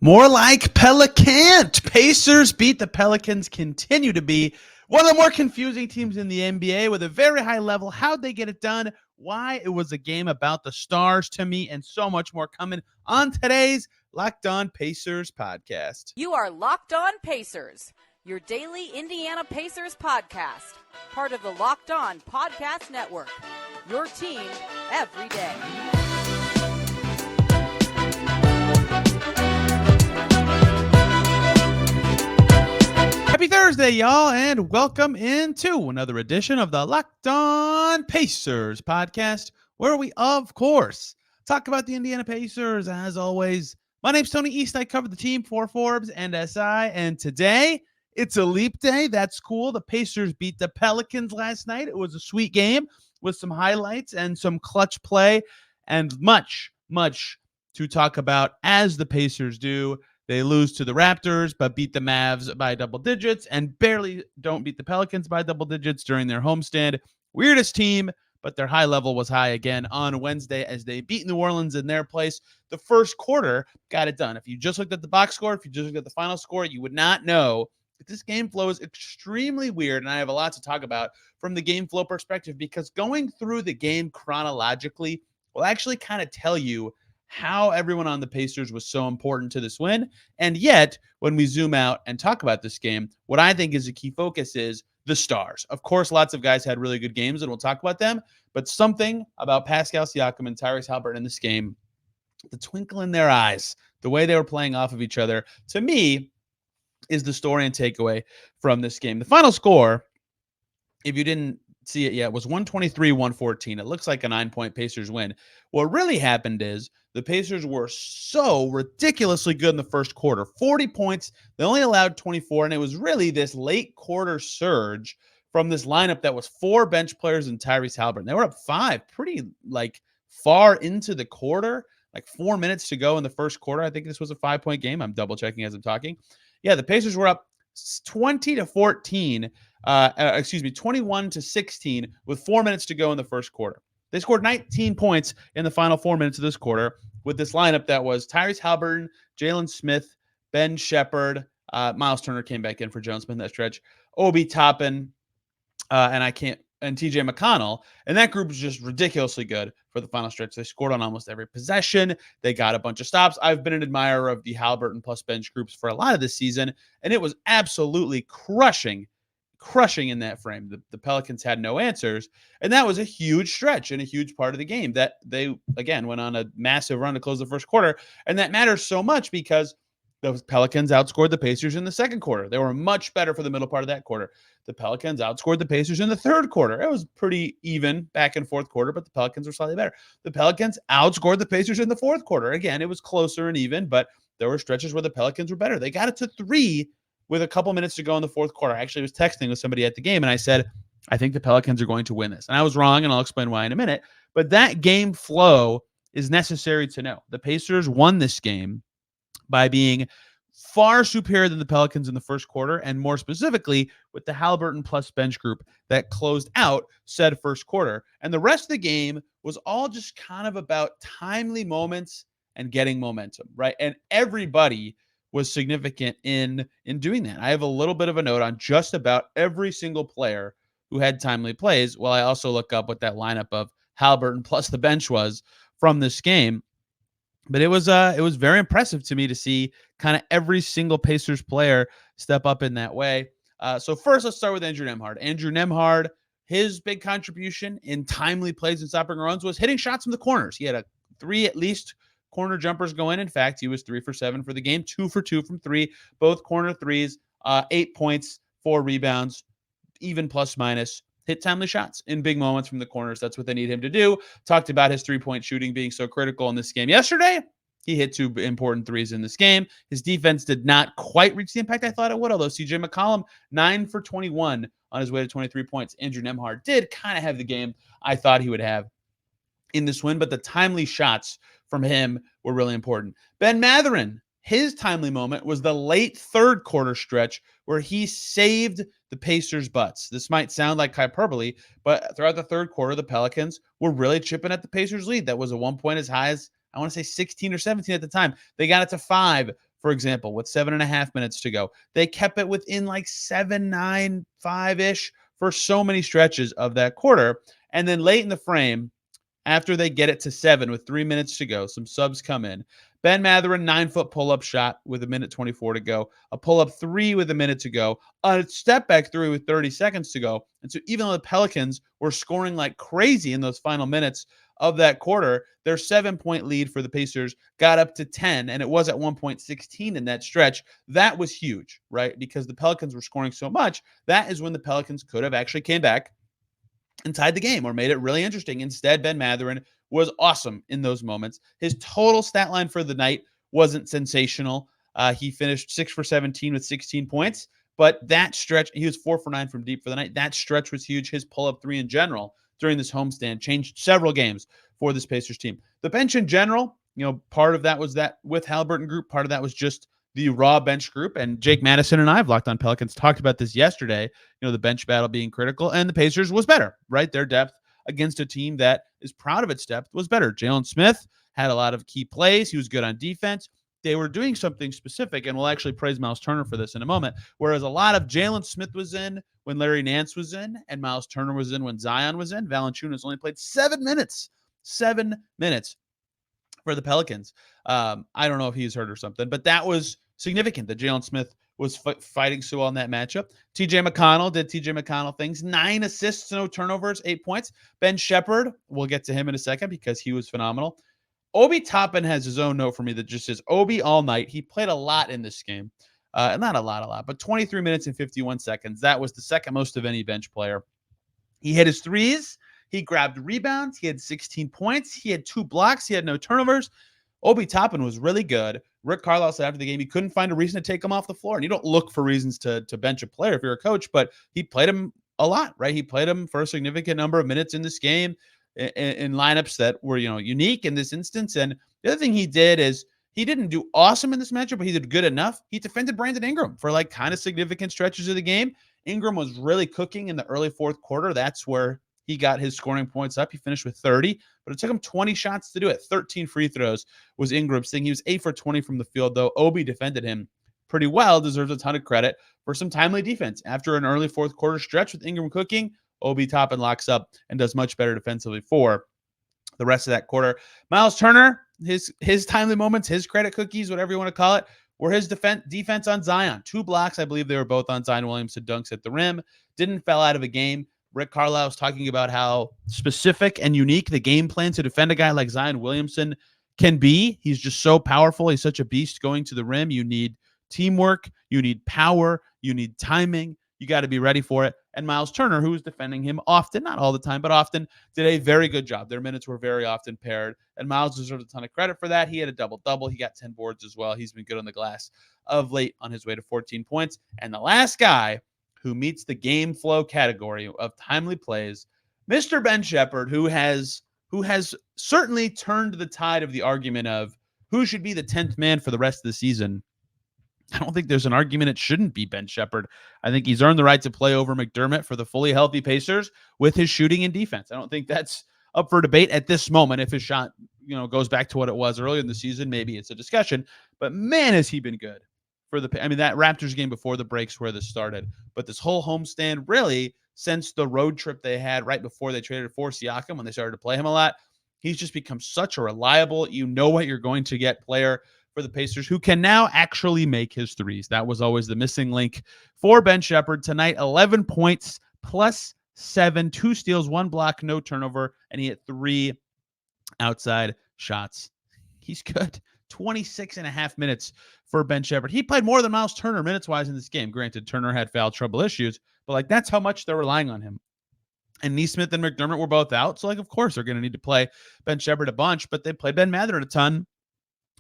More like Pelicant. Pacers beat the Pelicans, continue to be one of the more confusing teams in the NBA with a very high level. How'd they get it done? Why it was a game about the stars to me, and so much more coming on today's Locked On Pacers podcast. You are Locked On Pacers, your daily Indiana Pacers podcast, part of the Locked On Podcast Network, your team every day. Happy Thursday, y'all, and welcome into another edition of the Locked On Pacers podcast, where we, of course, talk about the Indiana Pacers. As always, my name's Tony East. I cover the team for Forbes and SI, and today it's a leap day. That's cool. The Pacers beat the Pelicans last night. It was a sweet game with some highlights and some clutch play and much to talk about, as the Pacers do. They lose to the Raptors, but beat the Mavs by double digits and barely don't beat the Pelicans by double digits during their homestand. Weirdest team, but their high level was high again on Wednesday as they beat New Orleans in their place. The first quarter got it done. If you just looked at the box score, if you just looked at the final score, you would not know that this game flow is extremely weird. And I have a lot to talk about from the game flow perspective, because going through the game chronologically will actually kind of tell you how everyone on the Pacers was so important to this win. And yet, when we zoom out and talk about this game, what I think is a key focus is the stars. Of course, lots of guys had really good games, and we'll talk about them, but something about Pascal Siakam and Tyrese Haliburton in this game, the twinkle in their eyes, the way they were playing off of each other, to me, is the story and takeaway from this game. The final score, if you didn't see it yet, was 123-114. It looks like a 9-point Pacers win. What really happened is the Pacers were so ridiculously good in the first quarter. 40 points. They only allowed 24, and it was really this late quarter surge from this lineup that was 4 bench players and Tyrese Haliburton. They were up 5 pretty far into the quarter, 4 minutes to go in the first quarter. I think this was a 5-point game. I'm double checking as I'm talking. Yeah, the Pacers were up 20-14. 21-16 with 4 minutes to go in the first quarter. They scored 19 points in the final 4 minutes of this quarter with this lineup that was Tyrese Haliburton, Jalen Smith, Ben Shepherd, Myles Turner came back in for Jones Smith in that stretch, Obi Toppin, and TJ McConnell. And that group was just ridiculously good for the final stretch. They scored on almost every possession. They got a bunch of stops. I've been an admirer of the Haliburton plus bench groups for a lot of this season, and it was absolutely crushing in that frame. The Pelicans had no answers, and that was a huge stretch and a huge part of the game that they, again, went on a massive run to close the first quarter. And that matters so much because the Pelicans outscored the Pacers in the second quarter. They were much better for the middle part of that quarter. The Pelicans outscored the Pacers in the third quarter. It was pretty even back and forth quarter, but the Pelicans were slightly better. The Pelicans outscored the Pacers in the fourth quarter. Again, it was closer and even, but there were stretches where the Pelicans were better. They got it to 3 with a couple minutes to go in the fourth quarter. I actually was texting with somebody at the game, and I said, I think the Pelicans are going to win this. And I was wrong, and I'll explain why in a minute. But that game flow is necessary to know. The Pacers won this game by being far superior than the Pelicans in the first quarter, and more specifically with the Haliburton plus bench group that closed out said first quarter. And the rest of the game was all just kind of about timely moments and getting momentum, right? And everybody was significant in doing that. I have a little bit of a note on just about every single player who had timely plays, while I also look up what that lineup of Haliburton plus the bench was from this game. But it was very impressive to me to see kind of every single Pacers player step up in that way. So first, let's start with Andrew Nembhard. Andrew Nembhard, his big contribution in timely plays and stopping runs was hitting shots from the corners. He had 3 at least corner jumpers go in. In fact, he was 3 for 7 for the game, 2 for 2 from 3, both corner threes, 8 points, 4 rebounds, even plus minus. Hit timely shots in big moments from the corners. That's what they need him to do. Talked about his 3-point shooting being so critical in this game yesterday. He hit 2 important threes in this game. His defense did not quite reach the impact I thought it would, although CJ McCollum, 9 for 21 on his way to 23 points. Andrew Nembhard did kind of have the game I thought he would have in this win, but the timely shots from him were really important. Ben Mathurin, his timely moment was the late third quarter stretch where he saved the Pacers' butts. This might sound like hyperbole, but throughout the third quarter, the Pelicans were really chipping at the Pacers' lead. That was at one point as high as, I want to say 16 or 17 at the time. They got it to 5 for example, with 7.5 minutes to go. They kept it within like 7, 9, 5-ish for so many stretches of that quarter. And then late in the frame, after they get it to 7 with 3 minutes to go, some subs come in. Ben Mathurin, 9-foot pull-up shot with 1:24 to go. A pull-up 3 with a minute to go. A step-back 3 with 30 seconds to go. And so even though the Pelicans were scoring like crazy in those final minutes of that quarter, their 7-point lead for the Pacers got up to 10, and it was at one point 16 in that stretch. That was huge, right? Because the Pelicans were scoring so much. That is when the Pelicans could have actually came back and tied the game or made it really interesting. Instead, Ben Mathurin was awesome in those moments. His total stat line for the night wasn't sensational. He finished 6 for 17 with 16 points, but that stretch, he was 4 for 9 from deep for the night. That stretch was huge. His pull-up 3 in general during this homestand changed several games for this Pacers team. The bench in general, part of that was that with Haliburton group, part of that was just the raw bench group. And Jake Madison and I have Locked on Pelicans talked about this yesterday, the bench battle being critical, and the Pacers was better, right? Their depth against a team that is proud of its depth was better. Jalen Smith had a lot of key plays. He was good on defense. They were doing something specific, and we'll actually praise Myles Turner for this in a moment, whereas a lot of Jalen Smith was in when Larry Nance was in, and Myles Turner was in when Zion was in. Valanciunas only played 7 minutes. 7 minutes for the Pelicans. I don't know if he's hurt or something, but that was significant that Jalen Smith was fighting so well in that matchup. TJ McConnell did TJ McConnell things. 9 assists, no turnovers, 8 points. Ben Shepherd, we'll get to him in a second because he was phenomenal. Obi Toppin has his own note for me that just says Obi all night. He played a lot in this game. Not a lot, but 23 minutes and 51 seconds. That was the second most of any bench player. He hit his threes. He grabbed rebounds. He had 16 points. He had 2 blocks. He had no turnovers. Obi Toppin was really good. Rick Carlisle said after the game he couldn't find a reason to take him off the floor. And you don't look for reasons to bench a player if you're a coach, but he played him a lot, right? He played him for a significant number of minutes in this game in lineups that were, unique in this instance. And the other thing he did is he didn't do awesome in this matchup, but he did good enough. He defended Brandon Ingram for like kind of significant stretches of the game. Ingram was really cooking in the early fourth quarter. That's where he got his scoring points up. He finished with 30, but it took him 20 shots to do it. 13 free throws was Ingram's thing. He was 8 for 20 from the field, though. Obi defended him pretty well, deserves a ton of credit for some timely defense. After an early fourth quarter stretch with Ingram cooking, Obi Toppin locks up and does much better defensively for the rest of that quarter. Myles Turner, his timely moments, his credit cookies, whatever you want to call it, were his defense on Zion. 2 blocks, I believe they were both on Zion Williamson dunks at the rim. Didn't fell out of a game. Rick Carlisle was talking about how specific and unique the game plan to defend a guy like Zion Williamson can be. He's just so powerful. He's such a beast going to the rim. You need teamwork. You need power. You need timing. You got to be ready for it. And Myles Turner, who was defending him often, not all the time, but often, did a very good job. Their minutes were very often paired. And Myles deserves a ton of credit for that. He had a double-double. He got 10 boards as well. He's been good on the glass of late on his way to 14 points. And the last guy who meets the game flow category of timely plays, Mr. Ben Shepherd, who has certainly turned the tide of the argument of who should be the 10th man for the rest of the season. I don't think there's an argument it shouldn't be Ben Shepherd. I think he's earned the right to play over McDermott for the fully healthy Pacers with his shooting and defense. I don't think that's up for debate at this moment. If his shot, goes back to what it was earlier in the season, maybe it's a discussion. But man, has he been good for that Raptors game before the breaks where this started. But this whole homestand, really, since the road trip they had right before they traded for Siakam, when they started to play him a lot, he's just become such a reliable, what you're going to get player for the Pacers, who can now actually make his threes. That was always the missing link for Ben Shepherd tonight. 11 points plus 7, 2 steals, 1 block, no turnover, and he hit 3 outside shots. He's good. 26.5 minutes for Ben Shepherd. He played more than Myles Turner minutes-wise in this game. Granted, Turner had foul trouble issues, but that's how much they're relying on him. And Nesmith and McDermott were both out, so of course they're going to need to play Ben Shepherd a bunch, but they played Ben Mathurin a ton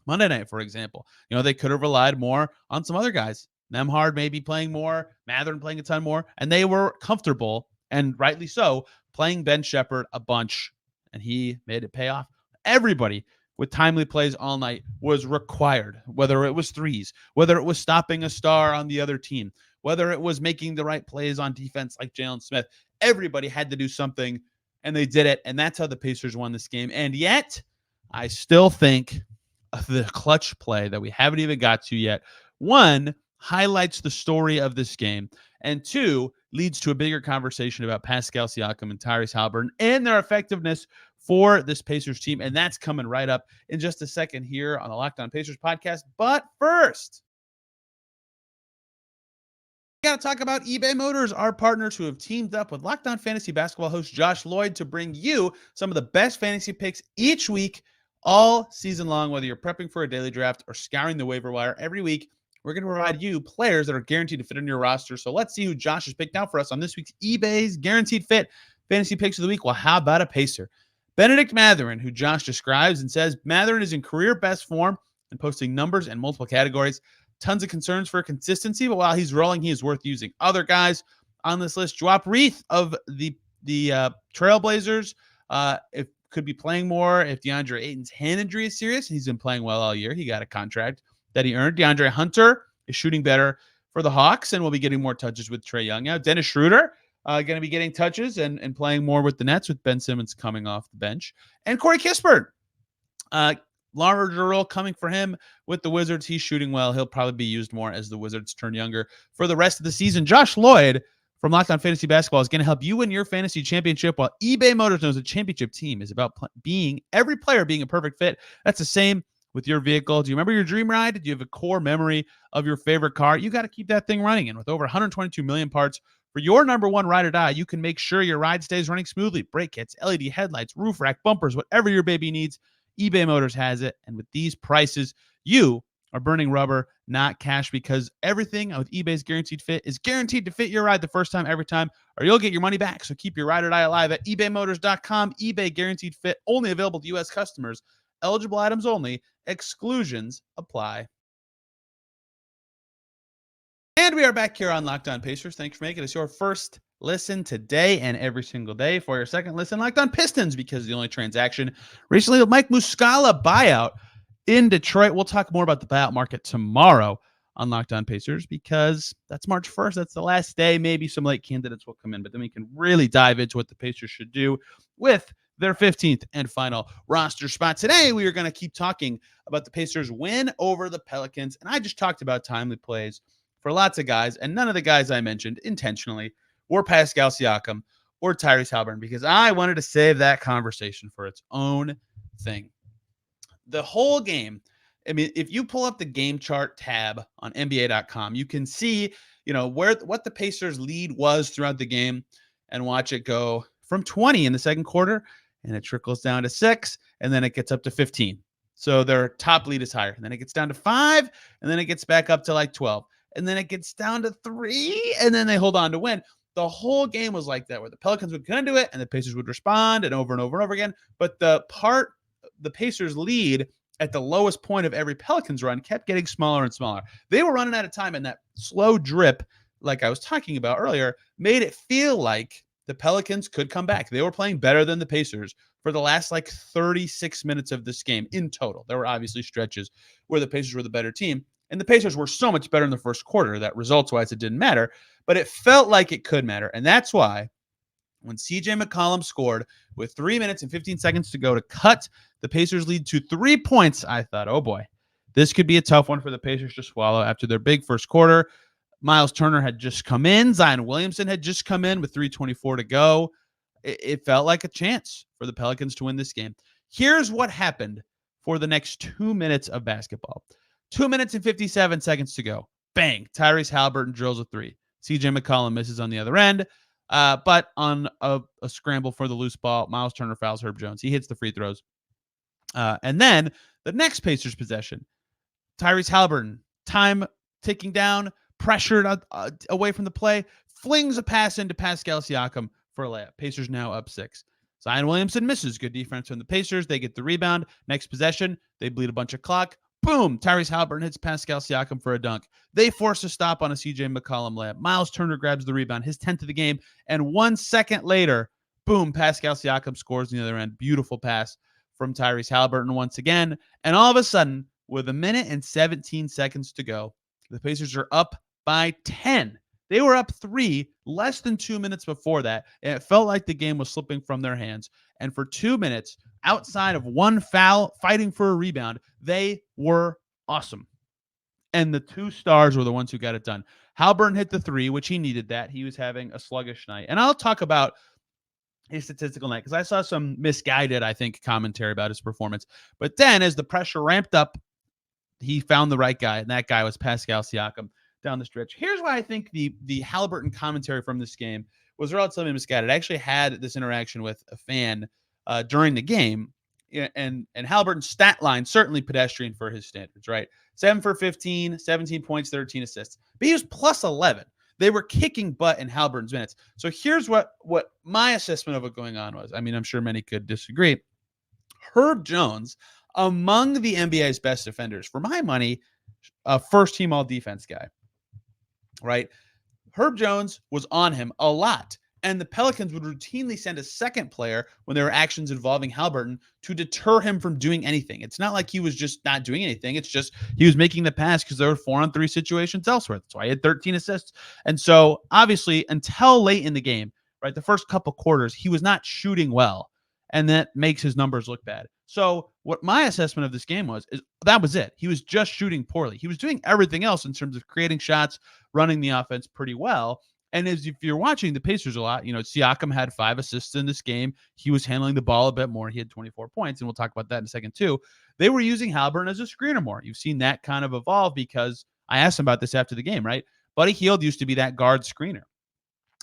Monday night, for example. They could have relied more on some other guys. Nembhard maybe playing more, Mathurin playing a ton more, and they were comfortable, and rightly so, playing Ben Shepherd a bunch, and he made it pay off. Everybody with timely plays all night was required, whether it was threes, whether it was stopping a star on the other team, whether it was making the right plays on defense like Jalen Smith. Everybody had to do something, and they did it, and that's how the Pacers won this game. And yet, I still think the clutch play that we haven't even got to yet. One, highlights the story of this game, and two, leads to a bigger conversation about Pascal Siakam and Tyrese Haliburton and their effectiveness for this Pacers team. And that's coming right up in just a second here on the Locked On Pacers podcast. But first, we got to talk about eBay Motors, our partners who have teamed up with Locked On Fantasy Basketball host Josh Lloyd to bring you some of the best fantasy picks each week, all season long. Whether you're prepping for a daily draft or scouring the waiver wire every week, we're going to provide you players that are guaranteed to fit in your roster. So let's see who Josh has picked out for us on this week's eBay's Guaranteed Fit Fantasy Picks of the Week. Well, how about a Pacer? Bennedict Mathurin, who Josh describes and says Mathurin is in career best form and posting numbers in multiple categories. Tons of concerns for consistency, but while he's rolling, he is worth using. Other guys on this list, Joap Reith of the Trailblazers, if could be playing more if DeAndre Ayton's hand injury is serious. He's been playing well all year. He got a contract that he earned. DeAndre Hunter is shooting better for the Hawks and will be getting more touches with Trae Young now. Dennis Schroeder going to be getting touches and playing more with the Nets with Ben Simmons coming off the bench. And Corey Kispert, larger role coming for him with the Wizards. He's shooting well. He'll probably be used more as the Wizards turn younger for the rest of the season. Josh Lloyd from Locked On Fantasy Basketball is going to help you win your fantasy championship, while eBay Motors knows a championship team is about every player being a perfect fit. That's the same with your vehicle. Do you remember your dream ride? Do you have a core memory of your favorite car? You got to keep that thing running. And with over 122 million parts for your number one ride or die, you can make sure your ride stays running smoothly. Brake kits, LED headlights, roof rack, bumpers, whatever your baby needs, eBay Motors has it. And with these prices, you are burning rubber, not cash, because everything with eBay's Guaranteed Fit is guaranteed to fit your ride the first time, every time, or you'll get your money back. So keep your ride or die alive at ebaymotors.com. eBay Guaranteed Fit, only available to U.S. customers. Eligible items only. Exclusions apply. And we are back here on Locked On Pacers. Thanks for making us your first listen today and every single day. For your second listen, Locked On Pistons, because the only transaction recently, the Mike Muscala buyout in Detroit. We'll talk more about the buyout market tomorrow on Locked On Pacers, because that's March 1st. That's the last day. Maybe some late candidates will come in, but then we can really dive into what the Pacers should do with their 15th and final roster spot. Today, we are going to keep talking about the Pacers' win over the Pelicans. And I just talked about timely plays for lots of guys, and none of the guys I mentioned intentionally were Pascal Siakam or Tyrese Haliburton, because I wanted to save that conversation for its own thing. The whole game, I mean, if you pull up the game chart tab on NBA.com, you can see, what the Pacers' lead was throughout the game, and watch it go from 20 in the second quarter, and it trickles down to 6, and then it gets up to 15. So their top lead is higher. And then it gets down to 5, and then it gets back up to like 12. And then it gets down to 3, and then they hold on to win. The whole game was like that, where the Pelicans would get into it, and the Pacers would respond, and over and over and over again. But the Pacers' lead at the lowest point of every Pelicans run kept getting smaller and smaller. They were running out of time, and that slow drip, like I was talking about earlier, made it feel like the Pelicans could come back. They were playing better than the Pacers for the last 36 minutes of this game in total. There were obviously stretches where the Pacers were the better team, and the Pacers were so much better in the first quarter that results-wise it didn't matter, but it felt like it could matter. And that's why when CJ McCollum scored with 3 minutes and 15 seconds to go to cut the Pacers' lead to 3 points, I thought, oh boy, this could be a tough one for the Pacers to swallow after their big first quarter. Myles Turner had just come in. Zion Williamson had just come in with 3:24 to go. It felt like a chance for the Pelicans to win this game. Here's what happened for the next 2 minutes of basketball. 2 minutes and 57 seconds to go. Bang. Tyrese Haliburton drills a 3. CJ McCollum misses on the other end. But on a scramble for the loose ball, Myles Turner fouls Herb Jones. He hits the free throws. And then the next Pacers possession, Tyrese Haliburton, time ticking down, pressured away from the play, flings a pass into Pascal Siakam for a layup. Pacers now up 6. Zion Williamson misses. Good defense from the Pacers. They get the rebound. Next possession, they bleed a bunch of clock. Boom! Tyrese Haliburton hits Pascal Siakam for a dunk. They force a stop on a CJ McCollum layup. Myles Turner grabs the rebound, his 10th of the game, and 1 second later, boom, Pascal Siakam scores on the other end. Beautiful pass from Tyrese Haliburton once again. And all of a sudden, with 1 minute and 17 seconds to go, the Pacers are up by 10 They were up 3 less than 2 minutes before that, and it felt like the game was slipping from their hands. And for 2 minutes, outside of one foul, fighting for a rebound, they were awesome. And the 2 stars were the ones who got it done. Haliburton hit the 3, which he needed that. He was having a sluggish night. And I'll talk about his statistical night because I saw some misguided, I think, commentary about his performance. But then as the pressure ramped up, he found the right guy, and that guy was Pascal Siakam down the stretch. Here's why I think the Haliburton commentary from this game was relatively misguided. I actually had this interaction with a fan during the game, and Haliburton's stat line, certainly pedestrian for his standards, right? 7 for 15, 17 points, 13 assists. But he was plus 11. They were kicking butt in Haliburton's minutes. So here's what my assessment of what going on was. I mean, I'm sure many could disagree. Herb Jones, among the NBA's best defenders, for my money, a first-team all-defense guy, right? Herb Jones was on him a lot. And the Pelicans would routinely send a second player when there were actions involving Haliburton to deter him from doing anything. It's not like he was just not doing anything. It's just he was making the pass because there were 4-on-3 situations elsewhere. That's why he had 13 assists. And so, obviously, until late in the game, right, the first couple quarters, he was not shooting well. And that makes his numbers look bad. So what my assessment of this game was, is that was it. He was just shooting poorly. He was doing everything else in terms of creating shots, running the offense pretty well. And as if you're watching the Pacers a lot, Siakam had 5 assists in this game. He was handling the ball a bit more. He had 24 points, and we'll talk about that in a second too. They were using Haliburton as a screener more. You've seen that kind of evolve because I asked him about this after the game, right? Buddy Hield used to be that guard screener.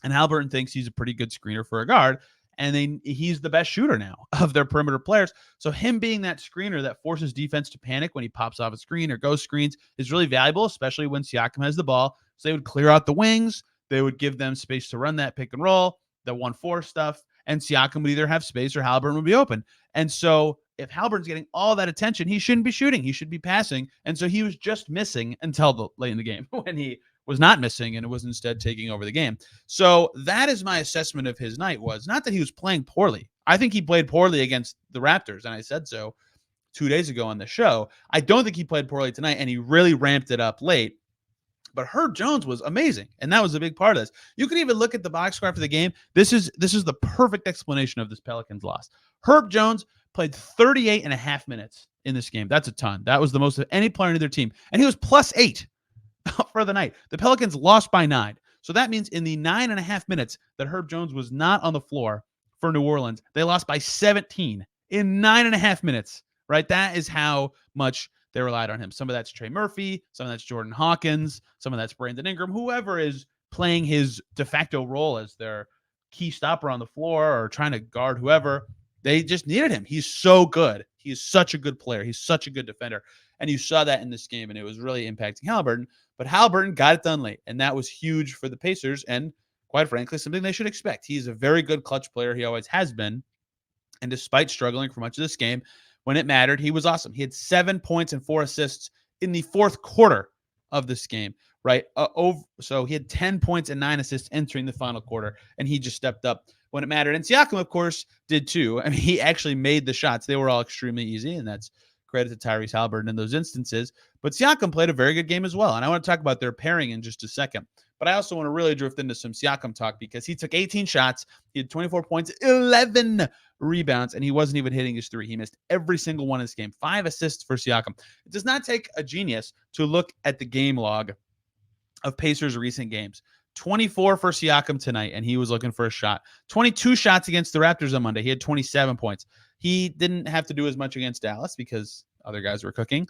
And Haliburton thinks he's a pretty good screener for a guard. And he's the best shooter now of their perimeter players. So him being that screener that forces defense to panic when he pops off a screen or goes screens is really valuable, especially when Siakam has the ball. So they would clear out the wings. They would give them space to run that pick and roll, the 1-4 stuff, and Siakam would either have space or Haliburton would be open. And so if Haliburton's getting all that attention, he shouldn't be shooting. He should be passing. And so he was just missing until late in the game when he was not missing and was instead taking over the game. So that is my assessment of his night. Was not that he was playing poorly. I think he played poorly against the Raptors, and I said so 2 days ago on the show. I don't think he played poorly tonight, and he really ramped it up late. But Herb Jones was amazing, and that was a big part of this. You could even look at the box score after the game. This is the perfect explanation of this Pelicans loss. Herb Jones played 38 and a half minutes in this game. That's a ton. That was the most of any player in their team, and he was plus 8 for the night. The Pelicans lost by 9. So that means in the 9.5 minutes that Herb Jones was not on the floor for New Orleans, they lost by 17 in 9.5 minutes, right? That is how much they relied on him. Some of that's Trey Murphy, some of that's Jordan Hawkins, some of that's Brandon Ingram, whoever is playing his de facto role as their key stopper on the floor or trying to guard whoever. They just needed him. He's so good. He's such a good player. He's such a good defender. And you saw that in this game, and it was really impacting Haliburton. But Haliburton got it done late, and that was huge for the Pacers, and quite frankly, something they should expect. He's a very good clutch player. He always has been. And despite struggling for much of this game, when it mattered, he was awesome. He had 7 points and 4 assists in the fourth quarter of this game, right? So he had 10 points and 9 assists entering the final quarter, and he just stepped up when it mattered. And Siakam, of course, did too. I mean, he actually made the shots. They were all extremely easy, and that's credit to Tyrese Haliburton in those instances. But Siakam played a very good game as well, and I want to talk about their pairing in just a second. But I also want to really drift into some Siakam talk because he took 18 shots. He had 24 points, 11 rebounds, and he wasn't even hitting his 3. He missed every single one in this game. 5 assists for Siakam. It does not take a genius to look at the game log of Pacers' recent games. 24 for Siakam tonight, and he was looking for a shot. 22 shots against the Raptors on Monday. He had 27 points. He didn't have to do as much against Dallas because other guys were cooking,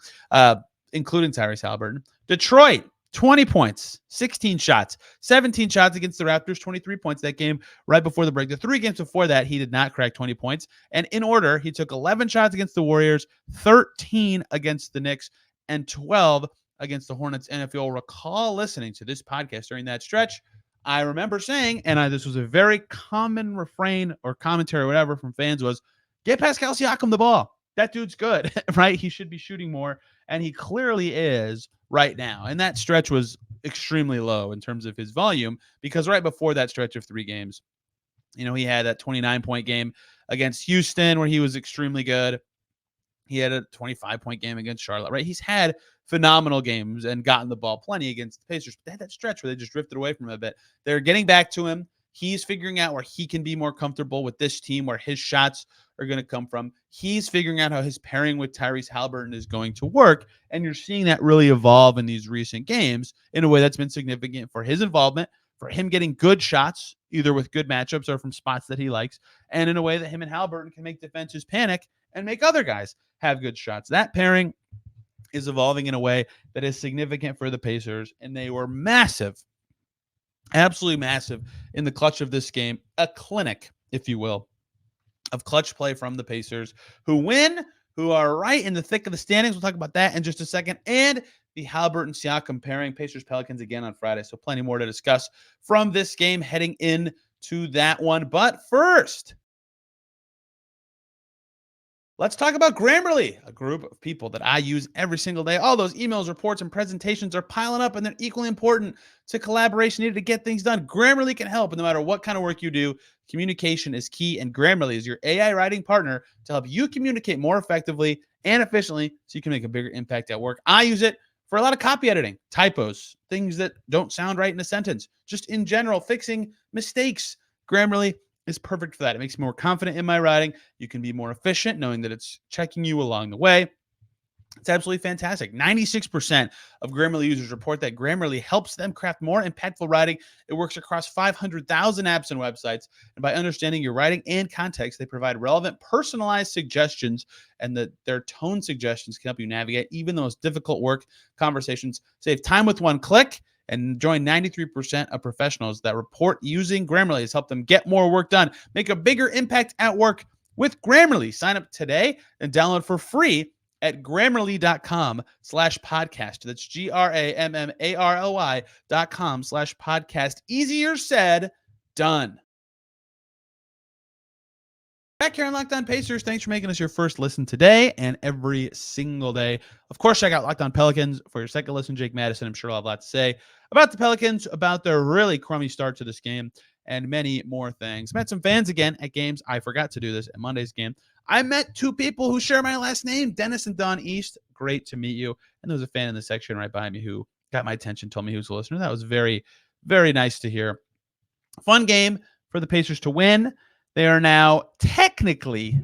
including Tyrese Haliburton. Detroit, 20 points, 16 shots, 17 shots against the Raptors, 23 points that game right before the break. The 3 games before that, he did not crack 20 points. And in order, he took 11 shots against the Warriors, 13 against the Knicks, and 12 against the Hornets. And if you'll recall listening to this podcast during that stretch, I remember saying, and this was a very common refrain or commentary or whatever from fans, was get Pascal Siakam the ball. That dude's good, right? He should be shooting more, and he clearly is right now. And that stretch was extremely low in terms of his volume because right before that stretch of 3 games, he had that 29-point game against Houston where he was extremely good. He had a 25-point game against Charlotte, right? He's had phenomenal games and gotten the ball plenty against the Pacers. But they had that stretch where they just drifted away from him a bit. They're getting back to him. He's figuring out where he can be more comfortable with this team, where his shots are going to come from. He's figuring out how his pairing with Tyrese Haliburton is going to work. And you're seeing that really evolve in these recent games in a way that's been significant for his involvement, for him getting good shots, either with good matchups or from spots that he likes, and in a way that him and Haliburton can make defenses panic and make other guys have good shots. That pairing is evolving in a way that is significant for the Pacers, and they were massive, absolutely massive in the clutch of this game. A clinic, if you will, of clutch play from the Pacers, who win, who are right in the thick of the standings. We'll talk about that in just a second. And the Haliburton-Siakam pairing, Pacers-Pelicans again on Friday. So plenty more to discuss from this game heading into that one. But first, let's talk about Grammarly, a group of people that I use every single day. All those emails, reports, and presentations are piling up, and they're equally important to collaboration needed to get things done. Grammarly can help, and no matter what kind of work you do, communication is key, and Grammarly is your AI writing partner to help you communicate more effectively and efficiently so you can make a bigger impact at work. I use it for a lot of copy editing, typos, things that don't sound right in a sentence, just in general, fixing mistakes. Grammarly is perfect for that. It makes me more confident in my writing. You can be more efficient knowing that it's checking you along the way. It's absolutely fantastic. 96% of Grammarly users report that Grammarly helps them craft more impactful writing. It works across 500,000 apps and websites. And by understanding your writing and context, they provide relevant, personalized suggestions, and their tone suggestions can help you navigate even the most difficult work conversations. Save time with one click and join 93% of professionals that report using Grammarly has helped them get more work done, make a bigger impact at work with Grammarly. Sign up today and download for free at Grammarly.com/podcast. That's Grammarly.com/podcast. Easier said, done. Back here on Locked On Pacers, thanks for making us your first listen today and every single day. Of course, check out Locked On Pelicans for your second listen. Jake Madison, I'm sure I'll have a lot to say about the Pelicans, about their really crummy start to this game, and many more things. Met some fans again at games. I forgot to do this at Monday's game. I met two people who share my last name, Dennis and Don East. Great to meet you. And there was a fan in the section right behind me who got my attention, told me he was a listener. That was very, very nice to hear. Fun game for the Pacers to win. They are now technically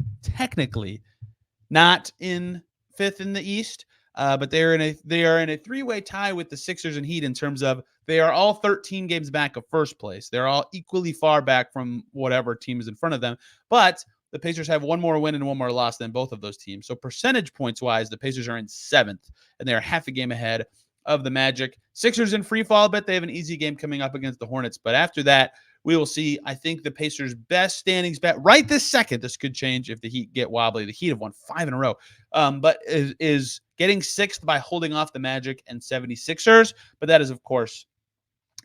not in fifth in the East, but they are in a three-way tie with the Sixers and Heat in terms of they are all 13 games back of first place. They're all equally far back from whatever team is in front of them, but the Pacers have one more win and one more loss than both of those teams. So percentage points wise, the Pacers are in seventh, and they are half a game ahead of the Magic. Sixers in free fall. I bet they have an easy game coming up against the Hornets, but after that, we will see. I think the Pacers' best standings bet right this second. This could change if the Heat get wobbly. The Heat have won 5 in a row, but is getting sixth by holding off the Magic and 76ers. But that is, of course,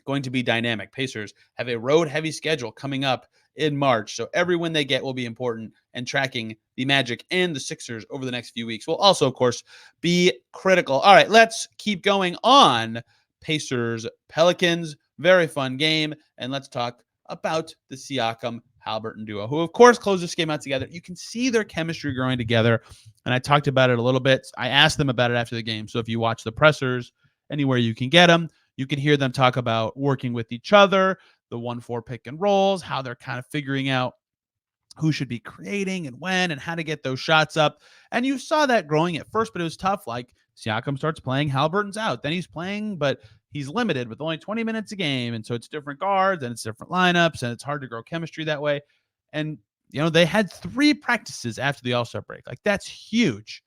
going to be dynamic. Pacers have a road-heavy schedule coming up in March, so every win they get will be important, and tracking the Magic and the Sixers over the next few weeks will also, of course, be critical. All right, let's keep going on Pacers-Pelicans. Very fun game, and let's talk about the Siakam-Haliburton duo, who, of course, closed this game out together. You can see their chemistry growing together, and I talked about it a little bit. I asked them about it after the game, so if you watch the pressers anywhere you can get them, you can hear them talk about working with each other, the 1-4 pick and rolls, how they're kind of figuring out who should be creating and when and how to get those shots up. And you saw that growing at first, but it was tough. Like Siakam starts playing, Haliburton's out. Then he's playing, but he's limited with only 20 minutes a game. And so it's different guards and it's different lineups, and it's hard to grow chemistry that way. And, you know, they had 3 practices after the All-Star break. Like that's huge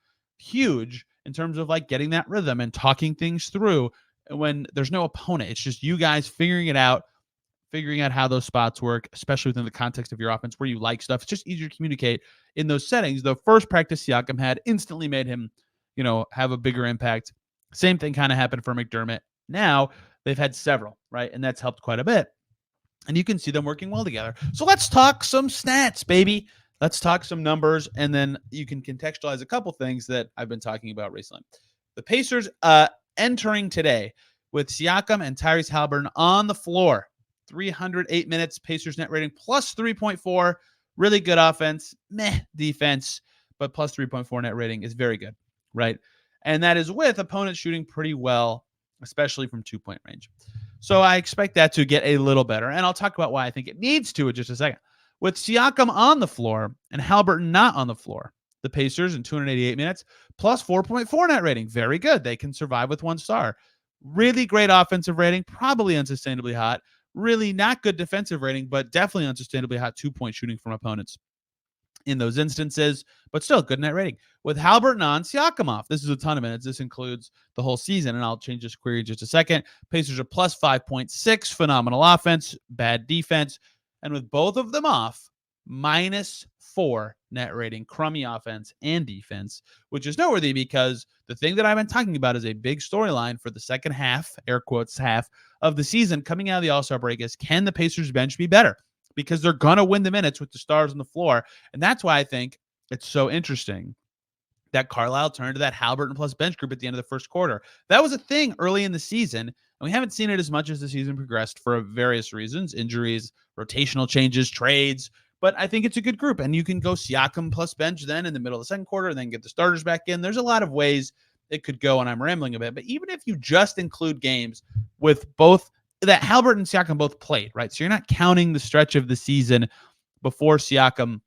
in terms of like getting that rhythm and talking things through when there's no opponent. It's just you guys figuring it out, figuring out how those spots work, especially within the context of your offense where you like stuff. It's just easier to communicate in those settings. The first practice Siakam had instantly made him, you know, have a bigger impact. Same thing kind of happened for McDermott. Now they've had several, right? And that's helped quite a bit. And you can see them working well together. So let's talk some stats, baby. Let's talk some numbers, and then you can contextualize a couple things that I've been talking about recently. The Pacers entering today with Siakam and Tyrese Haliburton on the floor. 308 minutes, Pacers net rating plus 3.4. Really good offense, meh defense, but plus 3.4 net rating is very good, right? And that is with opponents shooting pretty well, especially from 2-point range. So I expect that to get a little better. And I'll talk about why I think it needs to in just a second. With Siakam on the floor and Haliburton not on the floor, the Pacers in 288 minutes, plus 4.4 net rating. Very good. They can survive with 1 star. Really great offensive rating, probably unsustainably hot. Really not good defensive rating, but definitely unsustainably hot 2-point shooting from opponents in those instances, but still good net rating. With Haliburton on, Siakam off. This is a ton of minutes. This includes the whole season, and I'll change this query in just a second. Pacers are plus 5.6, phenomenal offense, bad defense. And with both of them off, -4 net rating, crummy offense and defense, which is noteworthy because the thing that I've been talking about is a big storyline for the second half, air quotes, half of the season coming out of the All-Star break is, can the Pacers bench be better? Because they're going to win the minutes with the stars on the floor. And that's why I think it's so interesting that Carlisle turned to that Haliburton plus bench group at the end of the first quarter. That was a thing early in the season, and we haven't seen it as much as the season progressed for various reasons, injuries, rotational changes, trades. But I think it's a good group, and you can go Siakam plus bench then in the middle of the second quarter and then get the starters back in. There's a lot of ways it could go, and I'm rambling a bit. But even if you just include games with both that Haliburton and Siakam both played, right? So you're not counting the stretch of the season before Siakam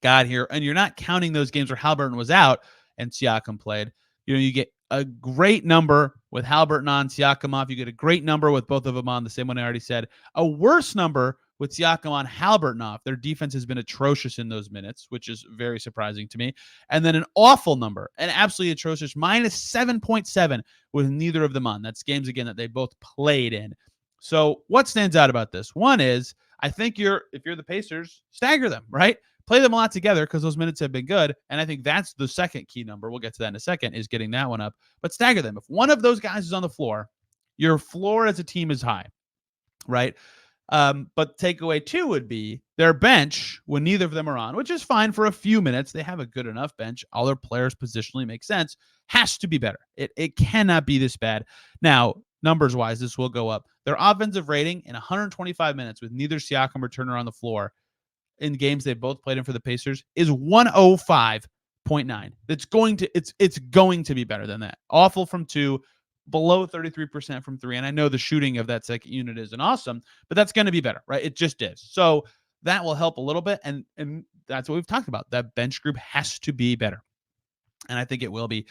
got here, and you're not counting those games where Haliburton was out and Siakam played. You get a great number with Haliburton on, Siakam off. You get a great number with both of them on, the same one I already said. A worse number with Siakam on, Haliburton off. Their defense has been atrocious in those minutes, which is very surprising to me. And then an awful number, an absolutely atrocious -7.7 with neither of them on. That's games, again, that they both played in. So what stands out about this? One is, I think if you're the Pacers, stagger them, right? Play them a lot together because those minutes have been good. And I think that's the second key number. We'll get to that in a second, is getting that one up. But stagger them. If one of those guys is on the floor, your floor as a team is high, right? But takeaway 2 would be their bench when neither of them are on, which is fine for a few minutes. They have a good enough bench. All their players positionally make sense. Has to be better. It cannot be this bad. Now, numbers-wise, this will go up. Their offensive rating in 125 minutes with neither Siakam or Turner on the floor in games they both played in for the Pacers is 105.9. It's going to be better than that. Awful from 2, below 33% from 3. And I know the shooting of that second unit isn't awesome, but that's going to be better, right? It just is. So that will help a little bit. And that's what we've talked about. That bench group has to be better. And I think it will be.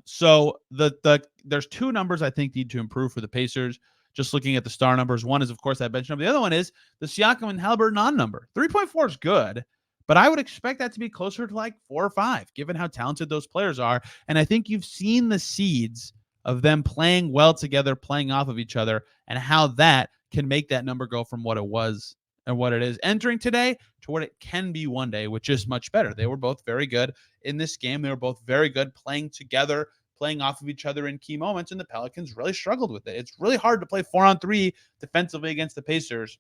So there's 2 numbers I think need to improve for the Pacers. Just looking at the star numbers, one is, of course, that bench number. The other one is the Siakam and Haliburton on number. 3.4 is good, but I would expect that to be closer to like 4 or 5, given how talented those players are. And I think you've seen the seeds of them playing well together, playing off of each other, and how that can make that number go from what it was and what it is entering today to what it can be one day, which is much better. They were both very good in this game. They were both very good playing together, playing off of each other in key moments, and the Pelicans really struggled with it. It's really hard to play 4-on-3 defensively against the Pacers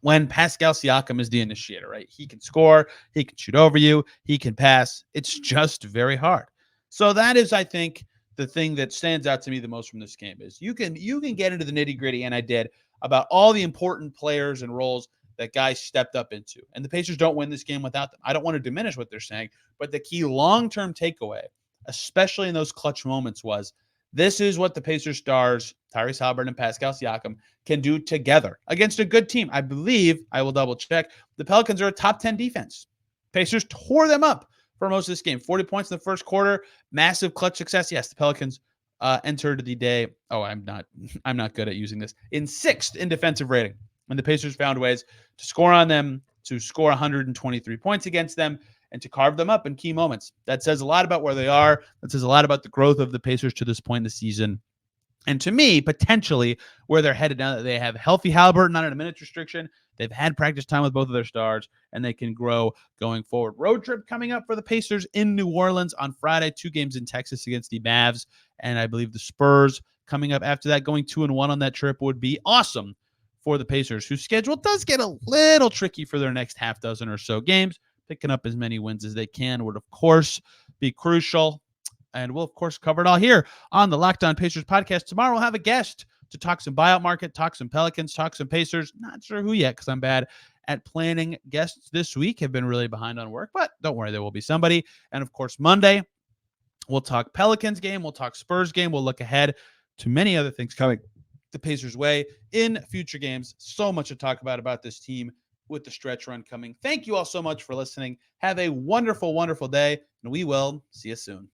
when Pascal Siakam is the initiator, right? He can score, he can shoot over you, he can pass. It's just very hard. So that is, I think, the thing that stands out to me the most from this game is you can get into the nitty-gritty, and I did, about all the important players and roles that guys stepped up into. And the Pacers don't win this game without them. I don't want to diminish what they're saying, but the key long-term takeaway, especially in those clutch moments, was this is what the Pacers stars, Tyrese Haliburton and Pascal Siakam, can do together against a good team. I believe, I will double check, the Pelicans are a top 10 defense. Pacers tore them up for most of this game. 40 points in the first quarter, massive clutch success. Yes, the Pelicans entered the day. Oh, I'm not good at using this. In 6th in defensive rating. And the Pacers found ways to score on them, to score 123 points against them, and to carve them up in key moments. That says a lot about where they are. That says a lot about the growth of the Pacers to this point in the season. And to me, potentially where they're headed now that they have healthy Haliburton, not in a minutes restriction. They've had practice time with both of their stars, and they can grow going forward. Road trip coming up for the Pacers in New Orleans on Friday. 2 games in Texas against the Mavs, and I believe the Spurs coming up after that. Going 2-1 on that trip would be awesome for the Pacers, whose schedule does get a little tricky for their next half dozen or so games. Picking up as many wins as they can would, of course, be crucial. And we'll, of course, cover it all here on the Locked On Pacers podcast. Tomorrow we'll have a guest to talk some buyout market, talk some Pelicans, talk some Pacers. Not sure who yet because I'm bad at planning. Guests this week have been really behind on work, but don't worry, there will be somebody. And, of course, Monday We'll talk Pelicans game. We'll talk Spurs game. We'll look ahead to many other things coming the Pacers' way in future games. So much to talk about this team with the stretch run coming. Thank you all so much for listening. Have a wonderful, wonderful day, and we will see you soon.